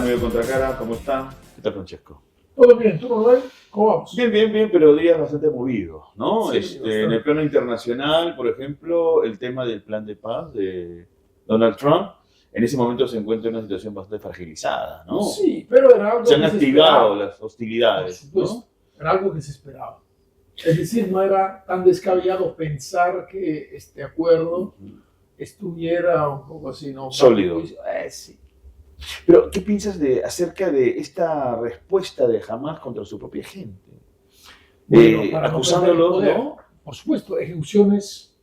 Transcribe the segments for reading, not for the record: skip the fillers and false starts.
Medio Contracara, ¿cómo están? ¿Qué tal, Francesco? Todo bien, ¿tú, Manuel? ¿Cómo vamos? Bien, pero días bastante movidos, ¿no? Sí, En el bastante. plano internacional, por ejemplo, el tema del plan de paz de Donald Trump, en ese momento se encuentra en una situación bastante fragilizada, ¿no? Sí, pero era Se algo han que se activado esperaba, las por hostilidades, supuesto. ¿no? Era algo que se esperaba. Es decir, no era tan descabellado pensar que este acuerdo estuviera un poco así, ¿no? Sólido. Sí. Pero, ¿qué piensas acerca de esta respuesta de Hamas contra su propia gente? Bueno, para no perder el Acusándolos, poder. ¿no? Por supuesto, ejecuciones,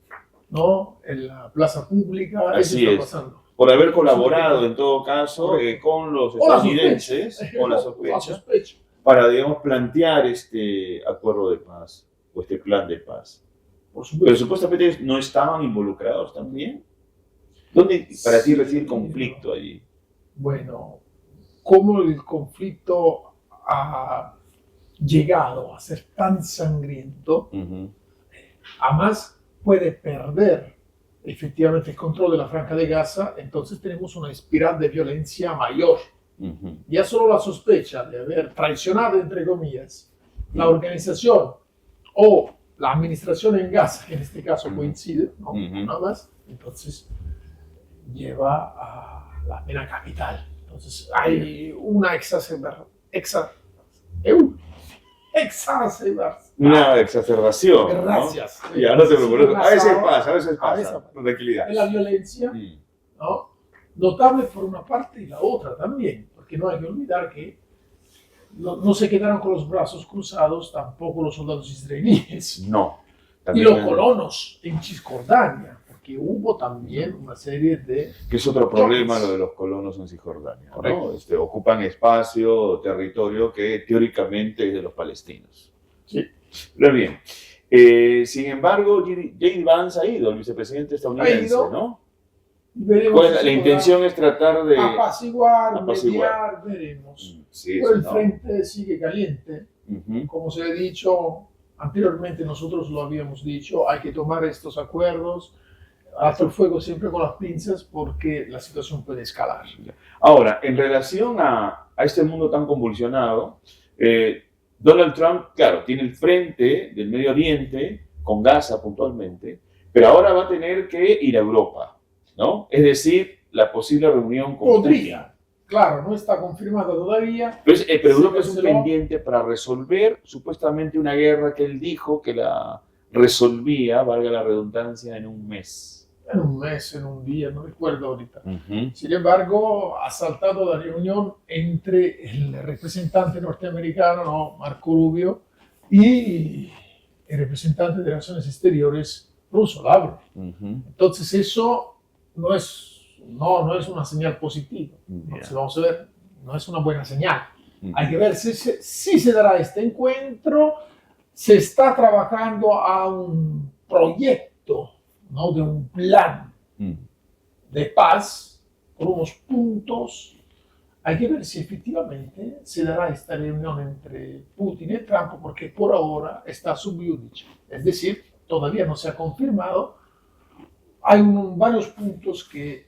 ¿no? En la plaza pública, eso Así está es. pasando. Por haber Ejecución de colaborado, gente. en todo caso, Correcto. con los O la sospecha. estadounidenses, o la La sospecha, sospecha. para, digamos, plantear este acuerdo de paz o este plan de paz. Por Pero supuesto. supuestamente no estaban involucrados también. ¿Dónde para ti reside el Sí, conflicto allí? bueno, cómo el conflicto ha llegado a ser tan sangriento, Hamas puede perder efectivamente el control de la Franja de Gaza, entonces tenemos una espiral de violencia mayor. Ya solo la sospecha de haber traicionado, entre comillas, la organización o la administración en Gaza, que en este caso coincide, ¿no? Con Hamas, entonces lleva a la pena capital. Entonces hay una Una exacerbación, Gracias. ¿no? Ya, no te preocupes. Sí, A veces a pasa. veces Tranquilidad. es la violencia, ¿no? Notable por una parte y la otra también, porque no hay que olvidar que no se quedaron con los brazos cruzados tampoco los soldados israelíes. No. Y los colonos en Cisjordania, porque hubo también una serie de... Que es otro problema lo de los colonos en Cisjordania, ¿no? Ocupan espacio, territorio que teóricamente es de los palestinos. Sí. Pero bien, sin embargo, J.D. Vance ha ido, el vicepresidente estadounidense, ¿no? Veremos La intención es tratar de apaciguar, mediar, veremos. Sí, pero el ¿no? frente sigue caliente. Como se ha dicho anteriormente, nosotros lo habíamos dicho, hay que tomar estos acuerdos hasta el fuego siempre con las pinzas porque la situación puede escalar. Ahora, en relación a este mundo tan convulsionado, Donald Trump, claro, tiene el frente del Medio Oriente, con Gaza puntualmente, pero ahora va a tener que ir a Europa, ¿no? Es decir, la posible reunión con Podría. Claro, no está confirmado todavía. Pero Europa es un pendiente para resolver supuestamente una guerra que él dijo que la resolvía, valga la redundancia, en un mes. En un mes, en un día, no recuerdo ahorita. Sin embargo, ha saltado la reunión entre el representante norteamericano, ¿no? Marco Rubio, y el representante de Relaciones Exteriores ruso, Lavrov. Entonces eso no es una señal positiva. Entonces vamos a ver, no es una buena señal. Hay que ver si se dará este encuentro. Se está trabajando a un proyecto, ¿no? De un plan de paz con unos puntos. Hay que ver si efectivamente se dará esta reunión entre Putin y Trump, porque por ahora está sub iudice. Es decir, todavía no se ha confirmado. Hay varios puntos que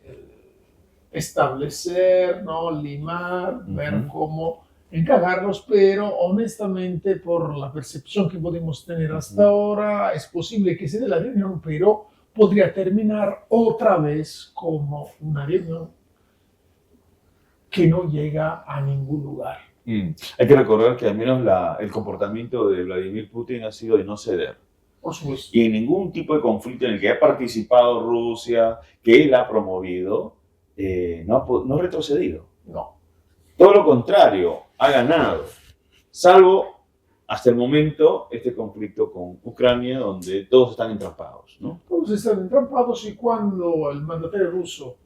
establecer, ¿no? Limar, ver cómo encajarlos, pero honestamente por la percepción que podemos tener hasta ahora, es posible que se dé la reunión, pero podría terminar otra vez como una reunión que no llega a ningún lugar. Hay que recordar que al menos el comportamiento de Vladimir Putin ha sido de no ceder. Por supuesto. Y en ningún tipo de conflicto en el que ha participado Rusia, que él ha promovido, no ha retrocedido. No. Todo lo contrario, ha ganado. Salvo hasta el momento este conflicto con Ucrania, donde todos están entrampados, ¿no? Todos están entrampados y cuando el mandatario ruso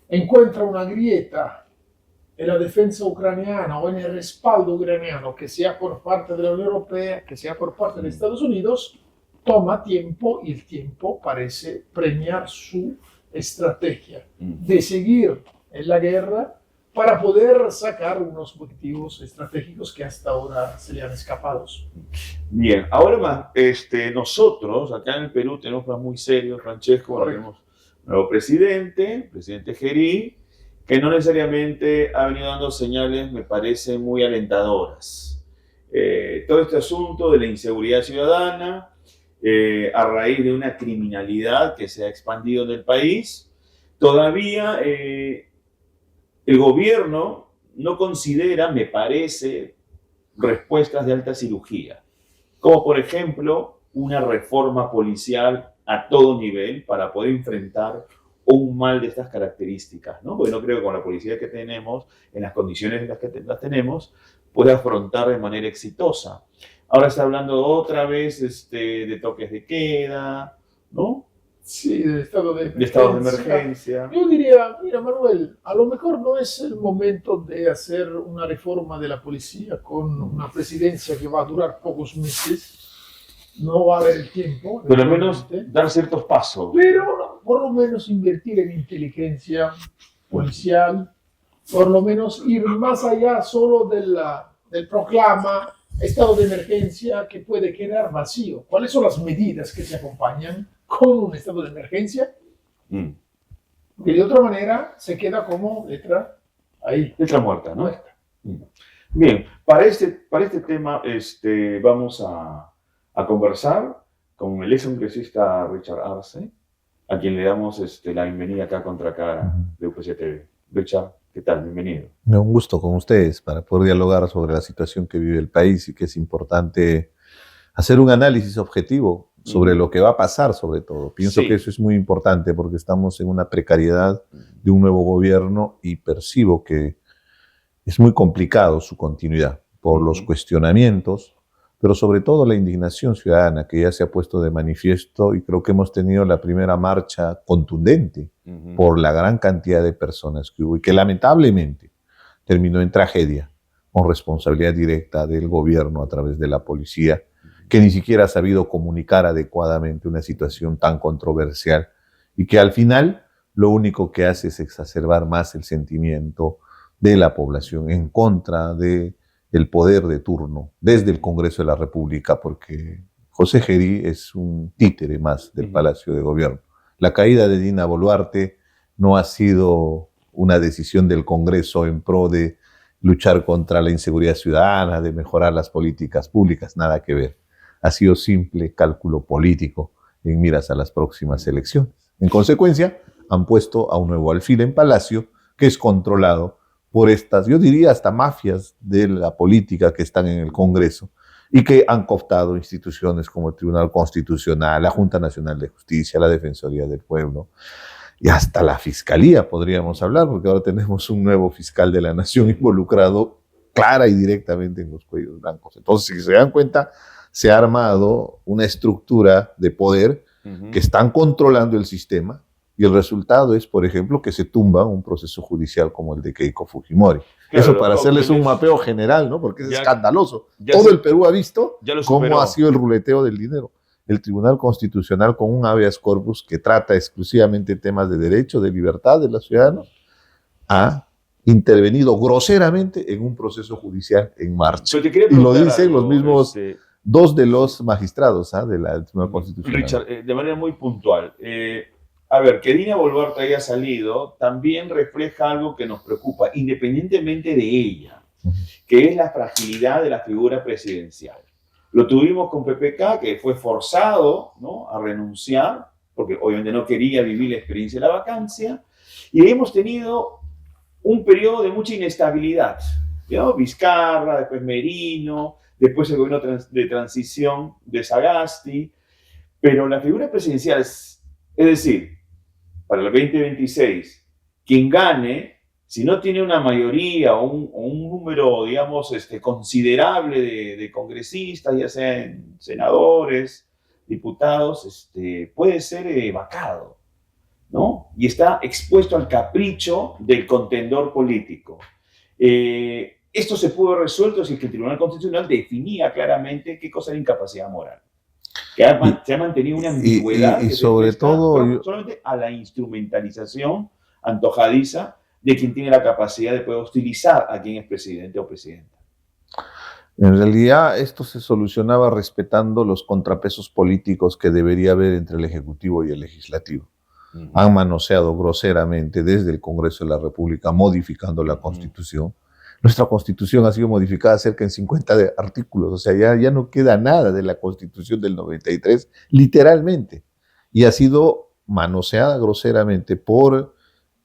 encuentra una grieta en la defensa ucraniana o en el respaldo ucraniano, que sea por parte de la Unión Europea, que sea por parte de Estados Unidos, toma tiempo y el tiempo parece premiar su estrategia de seguir en la guerra para poder sacar unos objetivos estratégicos que hasta ahora se le han escapado. Bien, ahora nosotros acá en el Perú tenemos más muy serios, Francesco, tenemos un nuevo presidente Gerí, que no necesariamente ha venido dando señales, me parece, muy alentadoras. Todo este asunto de la inseguridad ciudadana, a raíz de una criminalidad que se ha expandido en el país, todavía el gobierno no considera, me parece, respuestas de alta cirugía, como por ejemplo una reforma policial a todo nivel para poder enfrentar un mal de estas características, ¿no? Porque no creo que con la policía que tenemos, en las condiciones en las que las tenemos, pueda afrontar de manera exitosa. Ahora está hablando otra vez de toques de queda, ¿no? Sí, de estado de De estados de emergencia. Yo diría, mira Manuel, a lo mejor no es el momento de hacer una reforma de la policía con una presidencia que va a durar pocos meses. No va a haber el tiempo. Pero al menos dar ciertos pasos. Pero por lo menos invertir en inteligencia policial, por lo menos ir más allá solo del proclama estado de emergencia que puede quedar vacío. ¿Cuáles son las medidas que se acompañan con un estado de emergencia? Que de otra manera se queda como letra ahí. Letra muerta, ¿no? Muerta. Bien, para este tema vamos a conversar con el ex congresista Richard Arce, a quien le damos la bienvenida acá contra cara de UPC TV. Richard, ¿qué tal? Bienvenido. Un gusto con ustedes para poder dialogar sobre la situación que vive el país y que es importante hacer un análisis objetivo sobre lo que va a pasar, sobre todo. Pienso que eso es muy importante porque estamos en una precariedad de un nuevo gobierno y percibo que es muy complicado su continuidad por los cuestionamientos, pero sobre todo la indignación ciudadana que ya se ha puesto de manifiesto, y creo que hemos tenido la primera marcha contundente por la gran cantidad de personas que hubo y que lamentablemente terminó en tragedia con responsabilidad directa del gobierno a través de la policía, que ni siquiera ha sabido comunicar adecuadamente una situación tan controversial y que al final lo único que hace es exacerbar más el sentimiento de la población en contra de el poder de turno desde el Congreso de la República, porque José Gerí es un títere más del Palacio de Gobierno. La caída de Dina Boluarte no ha sido una decisión del Congreso en pro de luchar contra la inseguridad ciudadana, de mejorar las políticas públicas, nada que ver. Ha sido simple cálculo político en miras a las próximas elecciones. En consecuencia, han puesto a un nuevo alfil en Palacio que es controlado por estas, yo diría hasta mafias de la política que están en el Congreso y que han cooptado instituciones como el Tribunal Constitucional, la Junta Nacional de Justicia, la Defensoría del Pueblo y hasta la Fiscalía podríamos hablar, porque ahora tenemos un nuevo fiscal de la Nación involucrado clara y directamente en los cuellos blancos. Entonces, si se dan cuenta, se ha armado una estructura de poder que están controlando el sistema. Y el resultado es, por ejemplo, que se tumba un proceso judicial como el de Keiko Fujimori. Claro, eso para hacerles un mapeo general, ¿no? Porque es escandaloso. Todo el Perú ha visto cómo ha sido el ruleteo del dinero. El Tribunal Constitucional, con un habeas corpus que trata exclusivamente temas de derecho, de libertad de los ciudadanos, ha intervenido groseramente en un proceso judicial en marcha. Y lo dicen los mismos dos de los magistrados del Tribunal Constitucional. Richard, de manera muy puntual. A ver, que Dina Boluarte haya salido también refleja algo que nos preocupa, independientemente de ella, que es la fragilidad de la figura presidencial. Lo tuvimos con PPK, que fue forzado, ¿no?, a renunciar, porque obviamente no quería vivir la experiencia de la vacancia, y hemos tenido un periodo de mucha inestabilidad, ¿no? Vizcarra, después Merino, después el gobierno de transición de Sagasti, pero la figura presidencial es decir, para el 2026, quien gane, si no tiene una mayoría o un número, digamos, considerable de congresistas, ya sean senadores, diputados, puede ser vacado, ¿no? Y está expuesto al capricho del contendor político. Esto se pudo haber resuelto si es que el Tribunal Constitucional definía claramente qué cosa era incapacidad moral. Se ha mantenido una ambigüedad y sobre todo solamente a la instrumentalización antojadiza de quien tiene la capacidad de poder hostilizar a quien es presidente o presidenta. En realidad esto se solucionaba respetando los contrapesos políticos que debería haber entre el Ejecutivo y el Legislativo. han manoseado groseramente desde el Congreso de la República, modificando la Constitución. Nuestra Constitución ha sido modificada cerca de 50 artículos, o sea, ya no queda nada de la Constitución del 93, literalmente, y ha sido manoseada groseramente por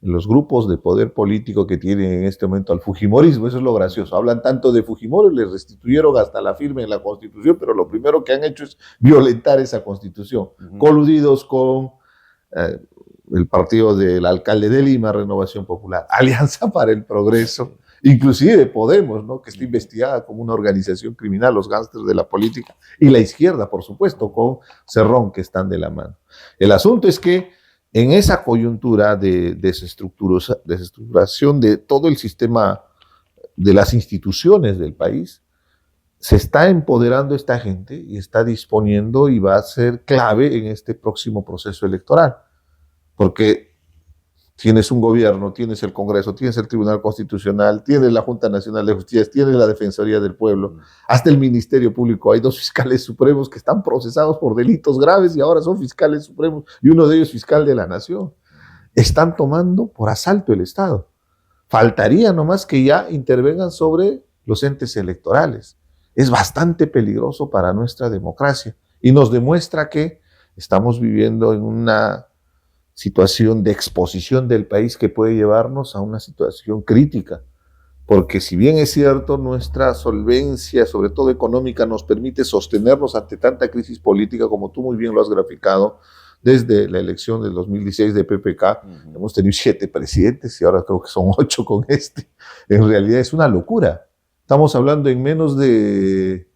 los grupos de poder político que tienen en este momento al fujimorismo. Eso es lo gracioso. Hablan tanto de Fujimori, les restituyeron hasta la firma en la Constitución, pero lo primero que han hecho es violentar esa Constitución, coludidos con el partido del alcalde de Lima, Renovación Popular, Alianza para el Progreso, inclusive Podemos, ¿no?, que está investigada como una organización criminal, los gángsters de la política, y la izquierda, por supuesto, con Cerrón, que están de la mano. El asunto es que en esa coyuntura de desestructuración de todo el sistema de las instituciones del país, se está empoderando esta gente y está disponiendo y va a ser clave en este próximo proceso electoral. Porque tienes un gobierno, tienes el Congreso, tienes el Tribunal Constitucional, tienes la Junta Nacional de Justicia, tienes la Defensoría del Pueblo, hasta el Ministerio Público. Hay 2 fiscales supremos que están procesados por delitos graves y ahora son fiscales supremos, y uno de ellos fiscal de la Nación. Están tomando por asalto el Estado. Faltaría nomás que ya intervengan sobre los entes electorales. Es bastante peligroso para nuestra democracia y nos demuestra que estamos viviendo en una situación de exposición del país que puede llevarnos a una situación crítica, porque si bien es cierto, nuestra solvencia, sobre todo económica, nos permite sostenernos ante tanta crisis política, como tú muy bien lo has graficado, desde la elección del 2016 de PPK, hemos tenido 7 presidentes y ahora creo que son 8 con este. En realidad es una locura. Estamos hablando en menos de...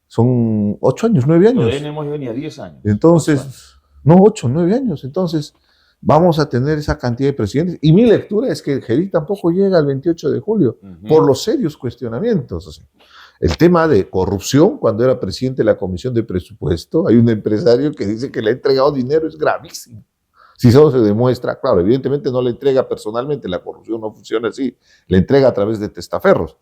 son 8 años, 9 años. Todavía no hemos ido ni a 10 años. Entonces, no, 8, 9 años. Entonces, vamos a tener esa cantidad de presidentes. Y mi lectura es que Gerí tampoco llega al 28 de julio por los serios cuestionamientos. O sea, el tema de corrupción, cuando era presidente de la Comisión de Presupuesto, hay un empresario que dice que le ha entregado dinero, es gravísimo. Si eso se demuestra, claro, evidentemente no le entrega personalmente, la corrupción no funciona así, le entrega a través de testaferros.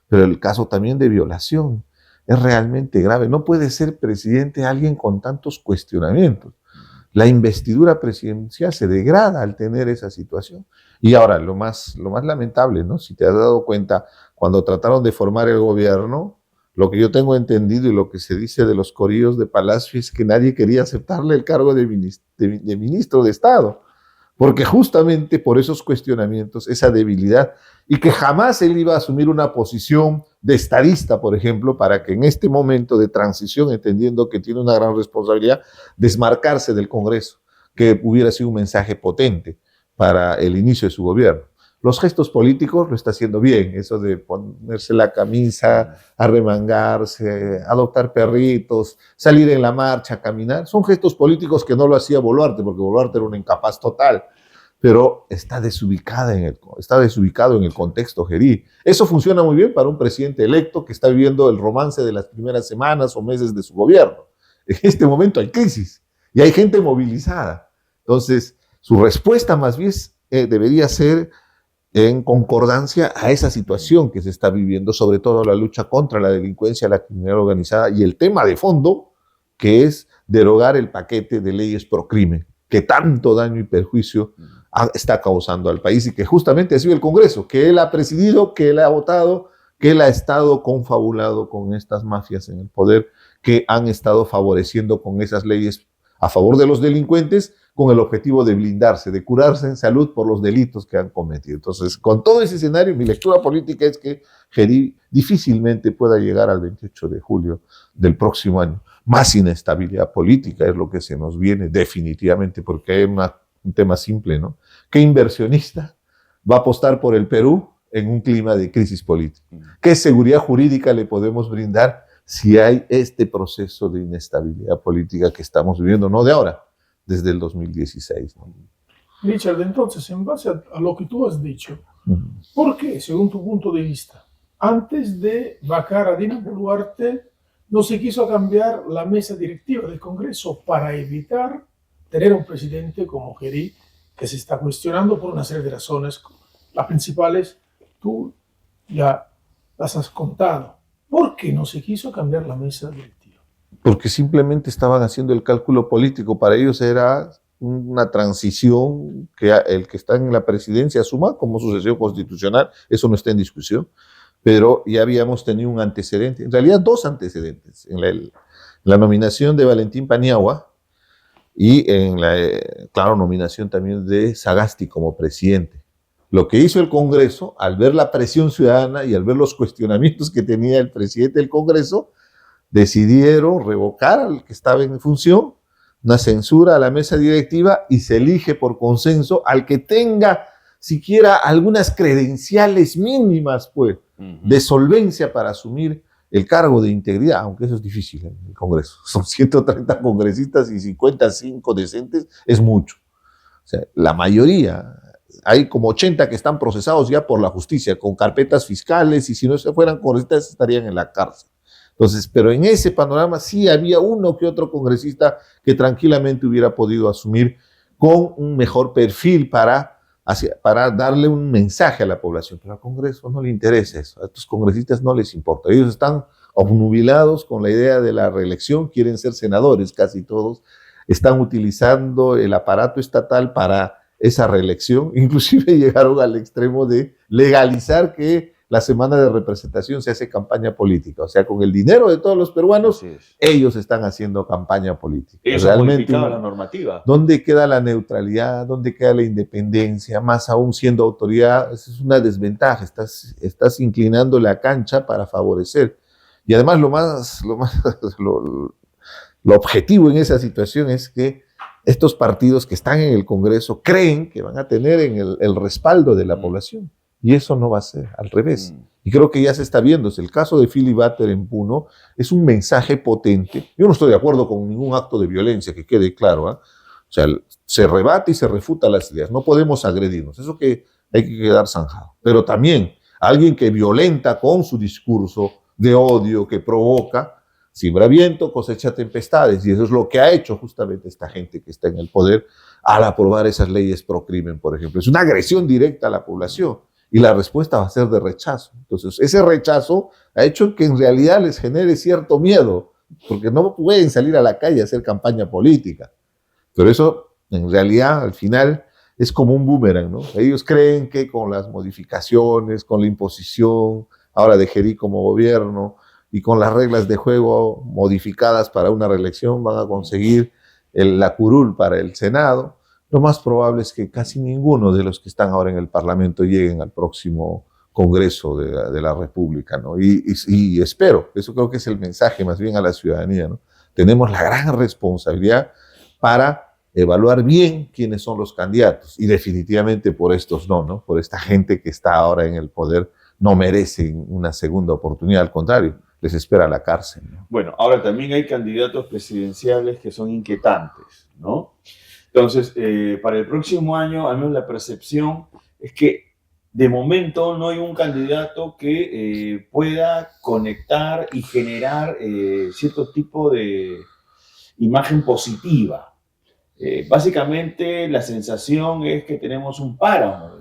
Pero el caso también de violación es realmente grave. No puede ser presidente alguien con tantos cuestionamientos. La investidura presidencial se degrada al tener esa situación. Y ahora, lo más lamentable, ¿no? Si te has dado cuenta, cuando trataron de formar el gobierno, lo que yo tengo entendido y lo que se dice de los corillos de Palacio es que nadie quería aceptarle el cargo de ministro de Estado, porque justamente por esos cuestionamientos, esa debilidad, y que jamás él iba a asumir una posición de estadista, por ejemplo, para que en este momento de transición, entendiendo que tiene una gran responsabilidad, desmarcarse del Congreso, que hubiera sido un mensaje potente para el inicio de su gobierno. Los gestos políticos lo está haciendo bien, eso de ponerse la camisa, arremangarse, adoptar perritos, salir en la marcha, caminar, son gestos políticos que no lo hacía Boluarte, porque Boluarte era un incapaz total, pero está desubicado en el contexto Gerí. Eso funciona muy bien para un presidente electo que está viviendo el romance de las primeras semanas o meses de su gobierno. En este momento hay crisis y hay gente movilizada. Entonces, su respuesta más bien debería ser en concordancia a esa situación que se está viviendo, sobre todo la lucha contra la delincuencia, la criminalidad organizada y el tema de fondo, que es derogar el paquete de leyes pro crimen, que tanto daño y perjuicio está causando al país y que justamente ha sido el Congreso, que él ha presidido, que él ha votado, que él ha estado confabulado con estas mafias en el poder, que han estado favoreciendo con esas leyes a favor de los delincuentes, con el objetivo de blindarse, de curarse en salud por los delitos que han cometido. Entonces, con todo ese escenario, mi lectura política es que Gerí difícilmente pueda llegar al 28 de julio del próximo año. Más inestabilidad política es lo que se nos viene definitivamente, porque hay un tema simple, ¿no? ¿Qué inversionista va a apostar por el Perú en un clima de crisis política? ¿Qué seguridad jurídica le podemos brindar si hay este proceso de inestabilidad política que estamos viviendo, no de ahora, desde el 2016? ¿no? Richard, entonces, en base a lo que tú has dicho, ¿por qué, según tu punto de vista, antes de vacar a Dina Boluarte, no se quiso cambiar la mesa directiva del Congreso para evitar tener un presidente como Gerí, que se está cuestionando por una serie de razones? Las principales, tú ya las has contado. ¿Por qué no se quiso cambiar la mesa directiva? Porque simplemente estaban haciendo el cálculo político. Para ellos era una transición que el que está en la presidencia asuma como sucesión constitucional, eso no está en discusión, pero ya habíamos tenido un antecedente, en realidad dos antecedentes, en la nominación de Valentín Paniagua y en la, claro, nominación también de Sagasti como presidente. Lo que hizo el Congreso, al ver la presión ciudadana y al ver los cuestionamientos que tenía el presidente del Congreso, decidieron revocar al que estaba en función, una censura a la mesa directiva y se elige por consenso al que tenga siquiera algunas credenciales mínimas, pues, de solvencia para asumir el cargo de integridad, aunque eso es difícil en el Congreso. Son 130 congresistas y 55 decentes, es mucho. O sea, la mayoría, hay como 80 que están procesados ya por la justicia, con carpetas fiscales, y si no se fueran congresistas estarían en la cárcel. Entonces, pero en ese panorama sí había uno que otro congresista que tranquilamente hubiera podido asumir con un mejor perfil para darle un mensaje a la población. Pero al Congreso no le interesa eso, a estos congresistas no les importa. Ellos están obnubilados con la idea de la reelección, quieren ser senadores casi todos, están utilizando el aparato estatal para esa reelección, inclusive llegaron al extremo de legalizar que la semana de representación se hace campaña política. O sea, con el dinero de todos los peruanos, ellos están haciendo campaña política. Ellos han modificado la normativa. ¿Dónde queda la neutralidad? ¿Dónde queda la independencia? Más aún siendo autoridad, es una desventaja. Estás inclinando la cancha para favorecer. Y además lo objetivo en esa situación es que estos partidos que están en el Congreso creen que van a tener el respaldo de la población. Y eso no va a ser, al revés. Y creo que ya se está viendo. El caso de Filibater en Puno es un mensaje potente. Yo no estoy de acuerdo con ningún acto de violencia, que quede claro. O sea, se rebate y se refuta las ideas. No podemos agredirnos. Eso que hay que quedar zanjado. Pero también alguien que violenta con su discurso de odio, que provoca, siembra viento, cosecha tempestades. Y eso es lo que ha hecho justamente esta gente que está en el poder al aprobar esas leyes pro crimen, por ejemplo. Es una agresión directa a la población. Y la respuesta va a ser de rechazo. Entonces, ese rechazo ha hecho que en realidad les genere cierto miedo, porque no pueden salir a la calle a hacer campaña política. Pero eso, en realidad, al final, es como un boomerang, ¿no? Ellos creen que con las modificaciones, con la imposición, ahora de Gerí como gobierno, y con las reglas de juego modificadas para una reelección, van a conseguir la curul para el Senado. Lo más probable es que casi ninguno de los que están ahora en el Parlamento lleguen al próximo Congreso de la República, ¿no? Y espero, eso creo que es el mensaje más bien a la ciudadanía, ¿no? Tenemos la gran responsabilidad para evaluar bien quiénes son los candidatos, y definitivamente por estos no, por esta gente que está ahora en el poder, no merecen una segunda oportunidad, al contrario, les espera la cárcel, ¿no? Bueno, ahora también hay candidatos presidenciales que son inquietantes, ¿no? Entonces, para el próximo año, al menos la percepción es que de momento no hay un candidato que pueda conectar y generar cierto tipo de imagen positiva. Básicamente, la sensación es que tenemos un páramo,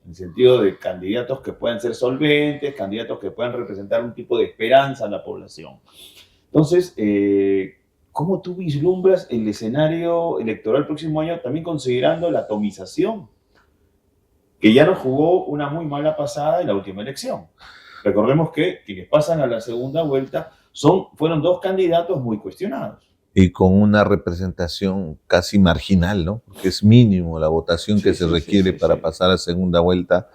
en el sentido de candidatos que puedan ser solventes, candidatos que puedan representar un tipo de esperanza a la población. Entonces, ¿cómo tú vislumbras el escenario electoral próximo año, también considerando la atomización, que ya nos jugó una muy mala pasada en la última elección? Recordemos que quienes pasan a la segunda vuelta fueron dos candidatos muy cuestionados. Y con una representación casi marginal, ¿no? Porque es mínimo la votación que se requiere para pasar a segunda vuelta,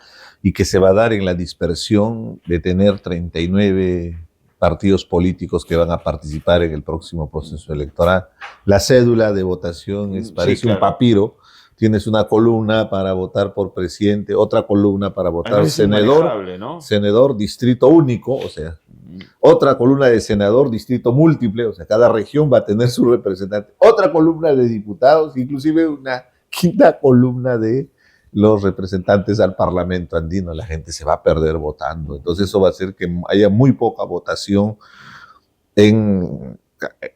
y que se va a dar en la dispersión de tener 39 partidos políticos que van a participar en el próximo proceso electoral. La cédula de votación parece un papiro. Tienes una columna para votar por presidente, otra columna para votar senador, ¿no? Senador distrito único, o sea, otra columna de senador distrito múltiple, o sea, cada región va a tener su representante, otra columna de diputados, inclusive una quinta columna de los representantes al Parlamento andino. La gente se va a perder votando. Entonces eso va a hacer que haya muy poca votación. Va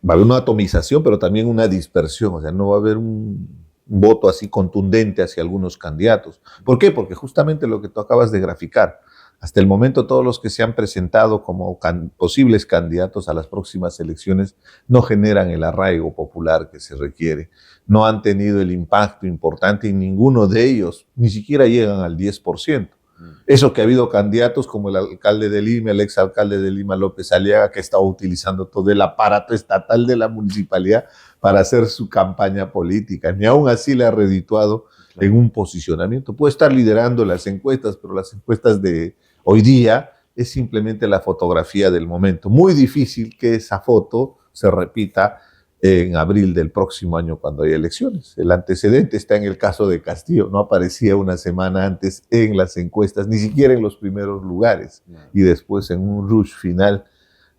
a haber una atomización, pero también una dispersión. O sea, no va a haber un voto así contundente hacia algunos candidatos. ¿Por qué? Porque justamente lo que tú acabas de graficar, Hasta el momento todos los que se han presentado como posibles candidatos a las próximas elecciones no generan el arraigo popular que se requiere. No han tenido el impacto importante y ninguno de ellos ni siquiera llegan al 10%. Eso que ha habido candidatos como el alcalde de Lima, el exalcalde de Lima, López Aliaga, que estaba utilizando todo el aparato estatal de la municipalidad para hacer su campaña política. Ni aún así le ha redituado en un posicionamiento. Puede estar liderando las encuestas, pero las encuestas de hoy día es simplemente la fotografía del momento. Muy difícil que esa foto se repita en abril del próximo año cuando haya elecciones. El antecedente está en el caso de Castillo. No aparecía una semana antes en las encuestas, ni siquiera en los primeros lugares. Y después en un rush final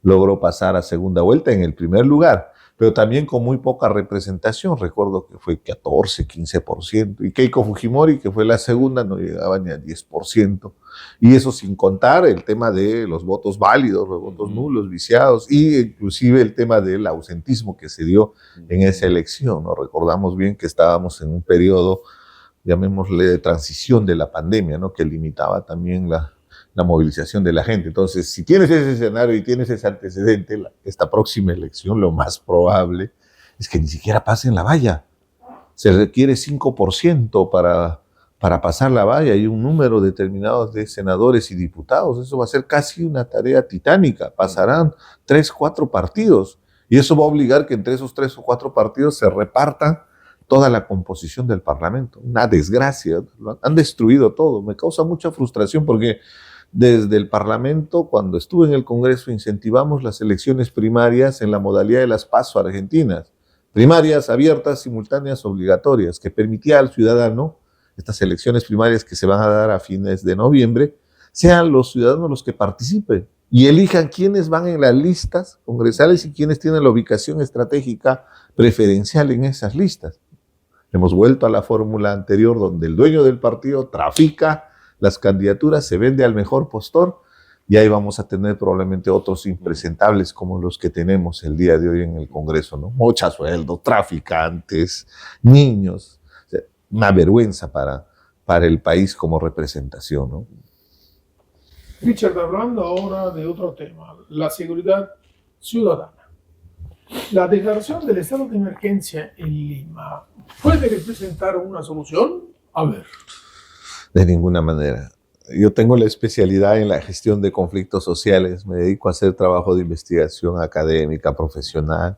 logró pasar a segunda vuelta en el primer lugar, pero también con muy poca representación. Recuerdo que fue 14, 15%, y Keiko Fujimori, que fue la segunda, no llegaba ni al 10%, y eso sin contar el tema de los votos válidos, los votos nulos, viciados, y inclusive el tema del ausentismo que se dio en esa elección, ¿no? Recordamos bien que estábamos en un periodo, llamémosle, de transición de la pandemia, ¿no? Que limitaba también la movilización de la gente. Entonces, si tienes ese escenario y tienes ese antecedente, esta próxima elección, lo más probable es que ni siquiera pasen la valla. Se requiere 5% para pasar la valla y un número determinado de senadores y diputados. Eso va a ser casi una tarea titánica. Pasarán 3, 4 partidos y eso va a obligar que entre esos 3 o 4 partidos se repartan toda la composición del Parlamento. Una desgracia. Han destruido todo. Me causa mucha frustración porque desde el Parlamento, cuando estuve en el Congreso, incentivamos las elecciones primarias en la modalidad de las PASO argentinas. Primarias abiertas, simultáneas, obligatorias, que permitía al ciudadano, estas elecciones primarias que se van a dar a fines de noviembre, sean los ciudadanos los que participen y elijan quiénes van en las listas congresales y quiénes tienen la ubicación estratégica preferencial en esas listas. Hemos vuelto a la fórmula anterior donde el dueño del partido trafica las candidaturas, se vende al mejor postor y ahí vamos a tener probablemente otros impresentables como los que tenemos el día de hoy en el Congreso, ¿no? Mucha sueldo, traficantes, niños. O sea, una vergüenza para el país como representación, ¿no? Richard, hablando ahora de otro tema, la seguridad ciudadana. La declaración del estado de emergencia en Lima, ¿puede representar una solución? A ver. De ninguna manera. Yo tengo la especialidad en la gestión de conflictos sociales, me dedico a hacer trabajo de investigación académica, profesional,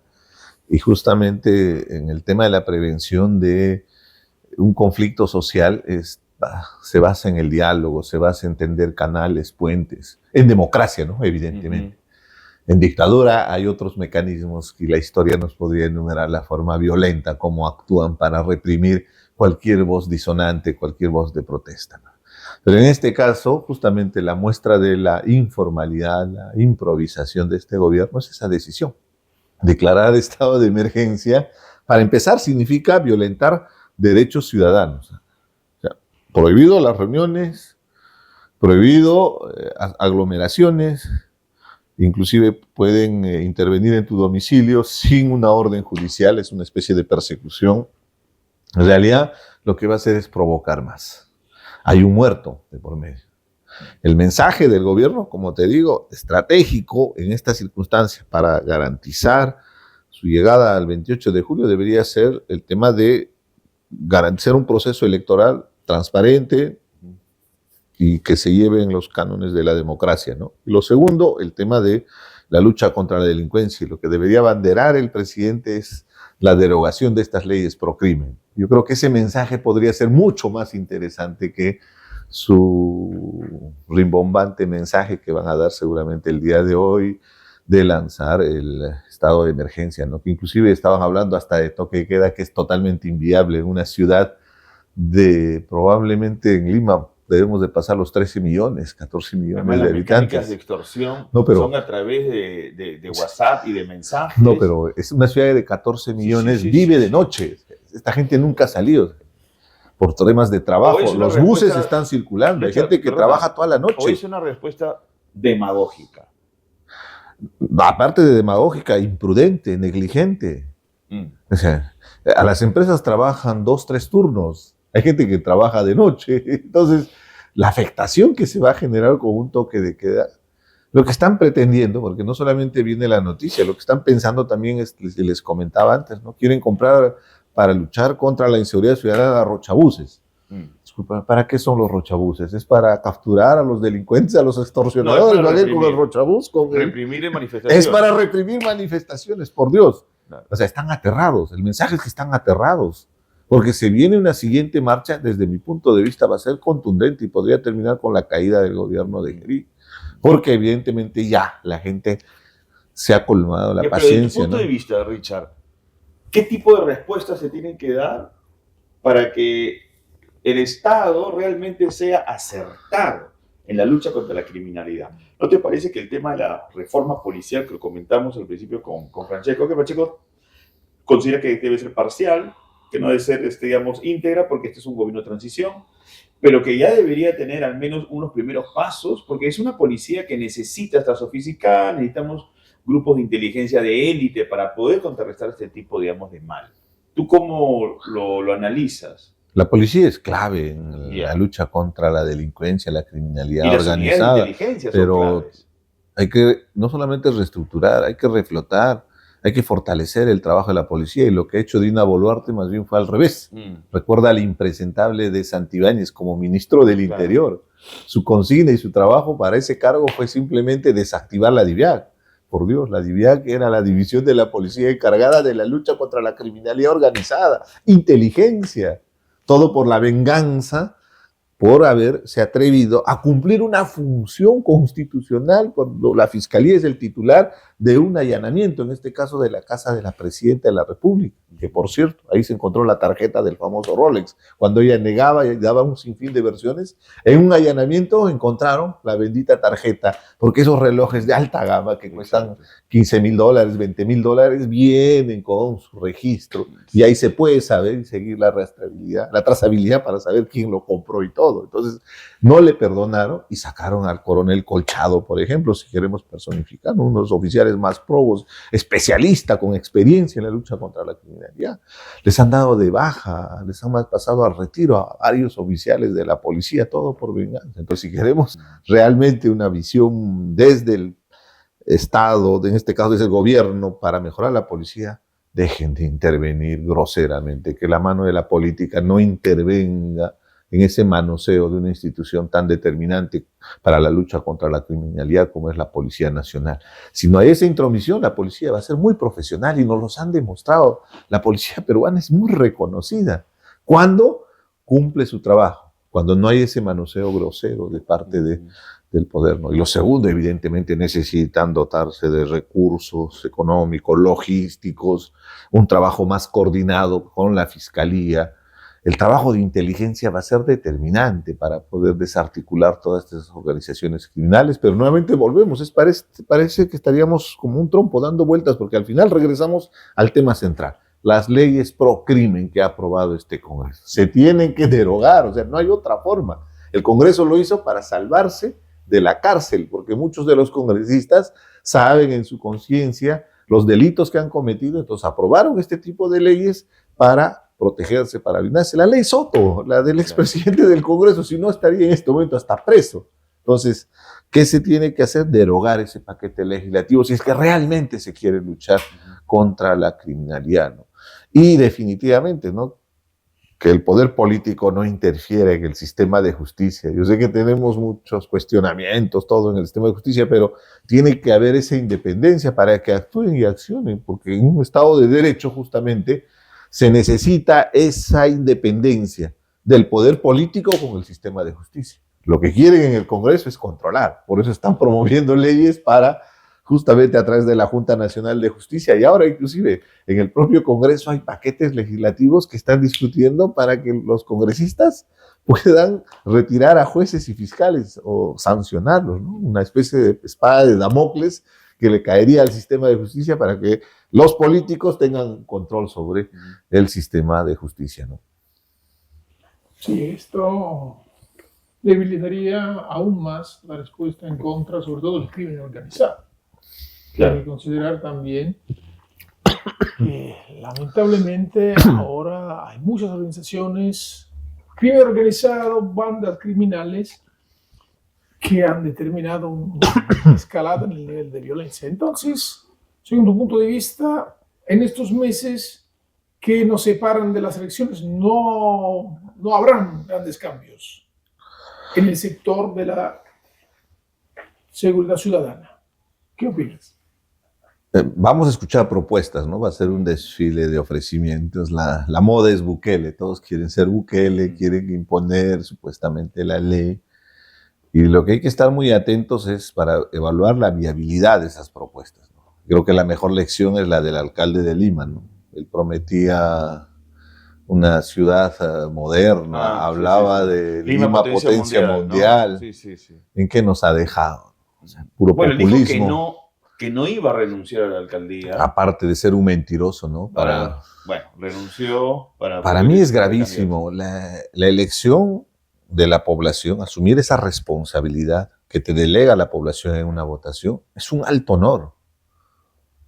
y justamente en el tema de la prevención de un conflicto social se basa en el diálogo, se basa en tender canales, puentes, en democracia, ¿no? Evidentemente. En dictadura hay otros mecanismos que la historia nos podría enumerar, la forma violenta, cómo actúan para reprimir cualquier voz disonante, cualquier voz de protesta, ¿no? Pero en este caso, justamente la muestra de la informalidad, la improvisación de este gobierno es esa decisión. Declarar estado de emergencia, para empezar, significa violentar derechos ciudadanos. O sea, prohibido las reuniones, prohibido aglomeraciones, inclusive pueden intervenir en tu domicilio sin una orden judicial, es una especie de persecución. En realidad, lo que va a hacer es provocar más. Hay un muerto de por medio. El mensaje del gobierno, como te digo, estratégico en esta circunstancia para garantizar su llegada al 28 de julio debería ser el tema de garantizar un proceso electoral transparente y que se lleve en los cánones de la democracia, ¿no? Y lo segundo, el tema de la lucha contra la delincuencia. Y lo que debería abanderar el presidente es la derogación de estas leyes pro crimen. Yo creo que ese mensaje podría ser mucho más interesante que su rimbombante mensaje que van a dar seguramente el día de hoy de lanzar el estado de emergencia, ¿no? Que inclusive estaban hablando hasta de toque de queda, que es totalmente inviable en una ciudad de probablemente en Lima debemos de pasar los 13 millones, 14 millones de habitantes. Las de extorsión pero, son a través de WhatsApp y de mensajes. No, pero es una ciudad de 14 millones, vive de noche. Esta gente nunca ha salido por temas de trabajo. Los buses están circulando, hay gente que trabaja toda la noche. Hoy es una respuesta demagógica. Aparte de demagógica, imprudente, negligente. O sea, a las empresas trabajan 2, 3 turnos. Hay gente que trabaja de noche. Entonces, la afectación que se va a generar con un toque de queda, lo que están pretendiendo, porque no solamente viene la noticia, lo que están pensando también es, les comentaba antes, ¿no? Quieren comprar para luchar contra la inseguridad ciudadana rochabuses. Disculpa, ¿para qué son los rochabuses? ¿Es para capturar a los delincuentes, a los extorsionadores? No, es con el rochabús, reprimir manifestaciones. Es para reprimir manifestaciones, por Dios. O sea, están aterrados. El mensaje es que están aterrados. Porque se viene una siguiente marcha, desde mi punto de vista, va a ser contundente y podría terminar con la caída del gobierno de Geri. Porque evidentemente ya la gente se ha colmado la paciencia. Desde tu punto de vista, Richard, ¿qué tipo de respuestas se tienen que dar para que el Estado realmente sea acertado en la lucha contra la criminalidad? ¿No te parece que el tema de la reforma policial, que lo comentamos al principio con Francesco, que Francesco considera que debe ser parcial, que no debe ser, digamos, íntegra, porque este es un gobierno de transición, pero que ya debería tener al menos unos primeros pasos, porque es una policía que necesita estar sofisticada, necesitamos grupos de inteligencia de élite para poder contrarrestar este tipo, digamos, de mal? ¿Tú cómo lo analizas? La policía es clave en la lucha contra la delincuencia, la criminalidad organizada, pero hay que no solamente reestructurar, hay que reflotar, hay que fortalecer el trabajo de la policía, y lo que ha hecho Dina Boluarte más bien fue al revés. Recuerda al impresentable de Santibáñez como ministro del Interior. Su consigna y su trabajo para ese cargo fue simplemente desactivar la DIVIAC. Por Dios, la DIVIAC era la división de la policía encargada de la lucha contra la criminalidad organizada, inteligencia. Todo por la venganza, por haberse atrevido a cumplir una función constitucional cuando la Fiscalía es el titular de un allanamiento, en este caso de la casa de la Presidenta de la República, que por cierto, ahí se encontró la tarjeta del famoso Rolex. Cuando ella negaba y daba un sinfín de versiones, en un allanamiento encontraron la bendita tarjeta, porque esos relojes de alta gama que cuestan $15,000, $20,000, vienen con su registro, y ahí se puede saber y seguir la rastreabilidad, la trazabilidad para saber quién lo compró y todo. Entonces, no le perdonaron y sacaron al coronel Colchado, por ejemplo, si queremos personificar, uno de los oficiales más probos, especialista con experiencia en la lucha contra la criminalidad. Les han dado de baja, les han pasado al retiro a varios oficiales de la policía, todo por venganza. Entonces, si queremos realmente una visión desde el Estado, en este caso desde el gobierno, para mejorar la policía, dejen de intervenir groseramente, que la mano de la política no intervenga en ese manoseo de una institución tan determinante para la lucha contra la criminalidad como es la Policía Nacional. Si no hay esa intromisión, la policía va a ser muy profesional, y nos los han demostrado. La policía peruana es muy reconocida cuando cumple su trabajo, cuando no hay ese manoseo grosero de parte del poder, ¿no? Y lo segundo, evidentemente, necesitan dotarse de recursos económicos, logísticos, un trabajo más coordinado con la Fiscalía. El trabajo de inteligencia va a ser determinante para poder desarticular todas estas organizaciones criminales, pero nuevamente volvemos, parece que estaríamos como un trompo dando vueltas, porque al final regresamos al tema central. Las leyes pro crimen que ha aprobado este Congreso se tienen que derogar, o sea, no hay otra forma. El Congreso lo hizo para salvarse de la cárcel, porque muchos de los congresistas saben en su conciencia los delitos que han cometido, entonces aprobaron este tipo de leyes para protegerse, para blindarse. La ley Soto, la del expresidente del Congreso, si no estaría en este momento hasta preso. Entonces, ¿qué se tiene que hacer? Derogar ese paquete legislativo si es que realmente se quiere luchar contra la criminalidad, ¿no? Y definitivamente, ¿no?, que el poder político no interfiere en el sistema de justicia. Yo sé que tenemos muchos cuestionamientos, todo en el sistema de justicia, pero tiene que haber esa independencia para que actúen y accionen, porque en un Estado de Derecho justamente se necesita esa independencia del poder político con el sistema de justicia. Lo que quieren en el Congreso es controlar, por eso están promoviendo leyes para, justamente a través de la Junta Nacional de Justicia, y ahora inclusive en el propio Congreso hay paquetes legislativos que están discutiendo para que los congresistas puedan retirar a jueces y fiscales o sancionarlos, ¿no? Una especie de espada de Damocles que le caería al sistema de justicia para que los políticos tengan control sobre el sistema de justicia, ¿no? Sí, esto debilitaría aún más la respuesta en contra, sobre todo del crimen organizado. Claro. Hay que considerar también que lamentablemente ahora hay muchas organizaciones, crimen organizado, bandas criminales que han determinado una escalada en el nivel de violencia. Entonces, según tu punto de vista, en estos meses que nos separan de las elecciones no habrán grandes cambios en el sector de la seguridad ciudadana. ¿Qué opinas? Vamos a escuchar propuestas, ¿no? Va a ser un desfile de ofrecimientos. La moda es Bukele, todos quieren ser Bukele, quieren imponer supuestamente la ley. Y lo que hay que estar muy atentos es para evaluar la viabilidad de esas propuestas, ¿no? Creo que la mejor lección es la del alcalde de Lima, ¿no? Él prometía una ciudad moderna, hablaba de Lima potencia mundial. ¿No? Sí. ¿En qué nos ha dejado? O sea, puro populismo. Dijo que no iba a renunciar a la alcaldía. Aparte de ser un mentiroso, ¿no? Renunció para mí es gravísimo la elección de la población, asumir esa responsabilidad que te delega la población en una votación, es un alto honor.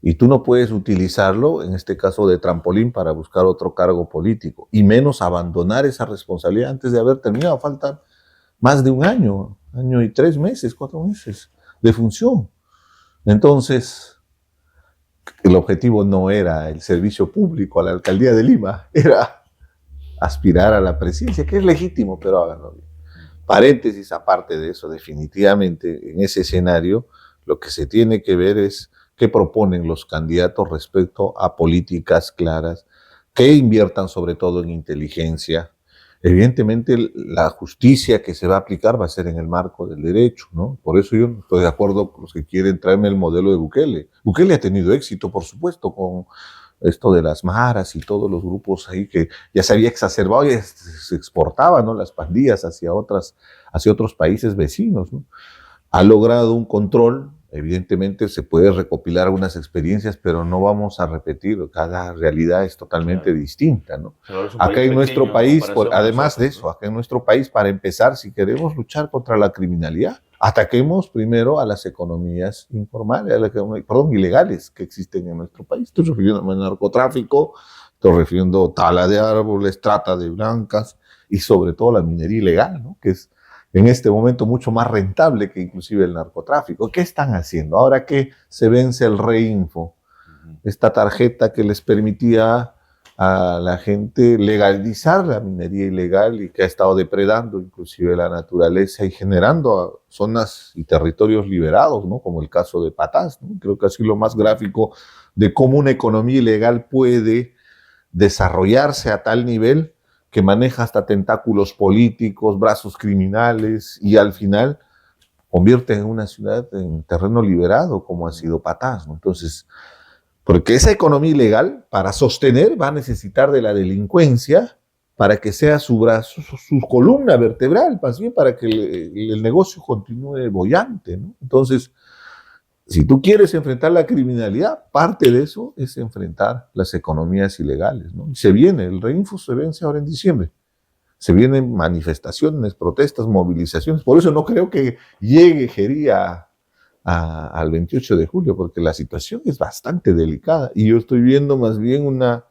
Y tú no puedes utilizarlo, en este caso de trampolín, para buscar otro cargo político, y menos abandonar esa responsabilidad antes de haber terminado. Faltan más de un año y 3 meses, 4 meses de función. Entonces, el objetivo no era el servicio público a la alcaldía de Lima, era aspirar a la presidencia, que es legítimo, pero háganlo bien. Paréntesis aparte de eso, definitivamente en ese escenario lo que se tiene que ver es qué proponen los candidatos respecto a políticas claras, que inviertan sobre todo en inteligencia. Evidentemente la justicia que se va a aplicar va a ser en el marco del derecho, ¿no? Por eso yo estoy de acuerdo con los que quieren traerme el modelo de Bukele. Bukele ha tenido éxito, por supuesto, con esto de las maras y todos los grupos ahí que ya se había exacerbado y se exportaban, ¿no? Las pandillas hacia otros países vecinos, ¿no? Ha logrado un control. Evidentemente se puede recopilar algunas experiencias, pero no vamos a repetir, cada realidad es totalmente distinta, ¿no? Acá en nuestro país, además de eso, acá en nuestro país, para empezar, si queremos luchar contra la criminalidad, ataquemos primero a las economías informales, ilegales que existen en nuestro país. Estoy refiriendo al narcotráfico, estoy refiriendo a tala de árboles, trata de blancas y sobre todo la minería ilegal, ¿no? Que es en este momento mucho más rentable que inclusive el narcotráfico. ¿Qué están haciendo? Ahora que se vence el Reinfo, esta tarjeta que les permitía a la gente legalizar la minería ilegal y que ha estado depredando inclusive la naturaleza y generando zonas y territorios liberados, ¿no? Como el caso de Patás, ¿no? Creo que ha sido lo más gráfico de cómo una economía ilegal puede desarrollarse a tal nivel que maneja hasta tentáculos políticos, brazos criminales y al final convierte en una ciudad en terreno liberado como ha sido Patás, ¿no? Entonces, porque esa economía ilegal para sostener va a necesitar de la delincuencia para que sea su brazo, su columna vertebral, más bien para que el negocio continúe boyante, ¿no? Entonces, si tú quieres enfrentar la criminalidad, parte de eso es enfrentar las economías ilegales, ¿no? El Reinfo se vence ahora en diciembre. Se vienen manifestaciones, protestas, movilizaciones. Por eso no creo que llegue Gería al 28 de julio, porque la situación es bastante delicada. Y yo estoy viendo más bien una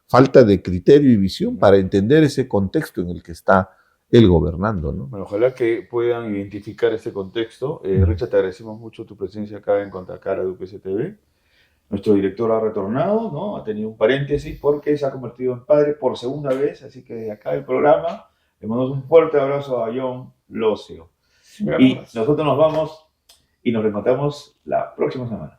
falta de criterio y visión para entender ese contexto en el que está él gobernando, ¿no? Bueno, ojalá que puedan identificar este contexto. Richard, te agradecemos mucho tu presencia acá en Contracara de UPC TV. Nuestro director ha retornado, ¿no? Ha tenido un paréntesis porque se ha convertido en padre por segunda vez, así que de acá el programa le mandamos un fuerte abrazo a John Locio. Y nosotros nos vamos y nos reencontramos la próxima semana.